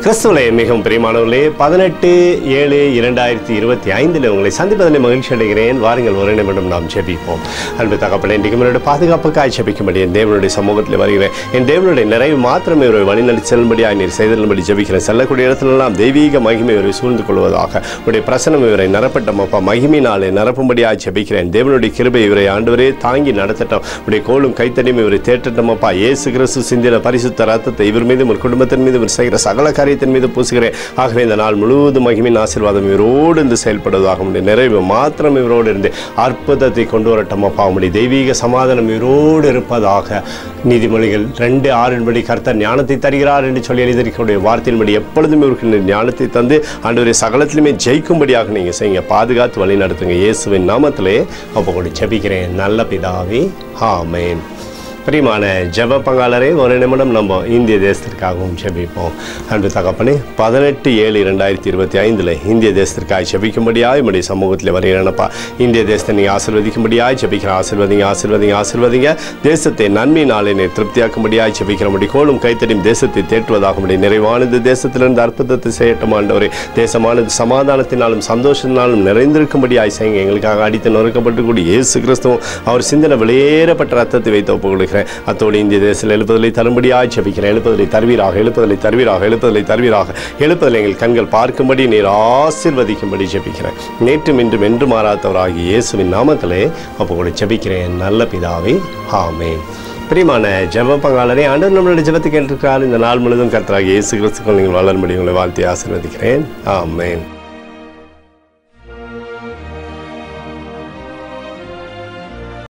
கிறிஸ்துவிலே மிகவும் பிரியமானவர்களே, 18/7/2025 உங்களை சந்திப்பதில் மகிழ்ச்சி அடைகிறேன். வாருங்கள், ஒரு நிமிடம் நாம் ஜெபிப்போம். அன்பு தகப்பனே, இன்றைக்கு என்னுடைய பாதுகாப்புக்காய் ஜெபிக்கும்படி என் தேவனுடைய சமூகத்தில் வருகிறேன். என் தேவனுடைய நிறைவு மாத்திரமே ஒரு வழிநடத்தி செல்லும்படியாக நீர் செய்தபடி ஜெபிக்கிறேன். செல்லக்கூடிய இடத்துலெல்லாம் தெய்வீக மகிமை இவரை சூழ்ந்து கொள்வதாக உடைய பிரசனம் இவரை நிரப்பட்டும் அப்பா. மகிமையினாலே நிரப்பும்படியாக ஜெபிக்கிறேன். தேவனுடைய கிருபை இவரை ஆண்டவரே தாங்கி நடத்தட்டும். உடைய கோலும் கைத்தடியும் இவரை தேற்றட்டும் அப்பா. இயேசு கிறிஸ்து சிந்தின பரிசுத்த ரத்தத்தை இவர் மீது ஒரு குடும்பத்தின் மீது இவர் செய்கிற சகல காரியத்தின் மீது பூசுகிறேன். ஆகவே இந்த நாள் முழுவதும் மகிமையின் ஆசீர்வாதம் இவரோடு இருந்து செயல்படுவதாக உடைய நிறைவு மாத்திரம் இவரோடு இருந்து அற்புதத்தை கொண்டு வரட்டும் அப்பா. உடைய தெய்வீக சமாதானம் இவரோடு இருப்பதாக. நீதிமொழிகள் 2:6 கர்த்தர் ஞானத்தை தருகிறார் என்று சொல்லி எழுதியிருக்கிற வார்த்தையின்படி எப்பொழுதும் இவருக்கு ஞானத்தை தந்து ஆண்டவரை சகலத்திலுமே ஜெயிக்கும்படியாக நீங்கள் செய்யுங்க. பாதுகாத்து வழி நடத்துங்க. இயேசுவின் நாமத்திலே அப்போ ஜெபிக்கிறேன் நல்ல பிதாவே, ஆமென். பிரியமான ஜெப பங்காளரே, ஒரு நிமிடம் நம்ம இந்திய தேசத்திற்காகவும் ஜெபிப்போம். அன்பு தகப்பனே, 18/7/2025 இந்திய தேசத்திற்காக ஜெபிக்கும்படியாக என்னுடைய சமூகத்தில் வருகிறேனப்பா. இந்திய தேசத்தை நீங்கள் ஆசீர்வதிக்கும்படியாக ஜெபிக்கிறேன். ஆசீர்வதிங்க. தேசத்தை நன்மையினாலே நீர் திருப்தியாக்கும்படியாக ஜெபிக்கிற முடி கோலும் கைத்தடியும் தேசத்தை தேற்றுவதாக முடியும். நிறைவானது தேசத்திலிருந்து அற்புதத்தை செய்யட்டும் ஆண்டவரே. தேசமானது சமாதானத்தினாலும் சந்தோஷத்தினாலும் நிறைந்திருக்கும்படியாக செய்யுங்க. எங்களுக்காக அடித்து நொறுக்கப்பட்டு கூடிய இயேசு கிறிஸ்துவும் அவர் சிந்தனை வெளியேறப்பட்ட ரத்தத்தை வைத்து ஒப்புக் கொடுக்கிறேன். அத்தோடு இந்திய தேசத்தில் எழுப்புதலை தரும்படியாக ஜெபிக்கிறேன். எழுப்புதலை தருவீராக. எழுப்புதலை எங்கள் கண்கள் பார்க்கும்படி நீர் ஆசீர்வதிக்கும்படி ஜெபிக்கிறேன். நேற்றும் இன்றும் என்று மாறாதவராகிய இயேசுவின் நாமத்திலே அப்போ ஜெபிக்கிறேன் நல்ல பிதாவே, ஆமென். பிரியமான ஜெப பங்காளரே, ஆண்டவர் நம்மளுடைய ஜெபத்தை கேட்டிருக்கிறார். இந்த நாள் முழுவதும் கர்த்தராகிய இயேசு கிறிஸ்துவுக்குள் நீங்கள் வளரும்படி உங்களை வாழ்த்தி ஆசீர்வதிக்கிறேன். ஆமென்.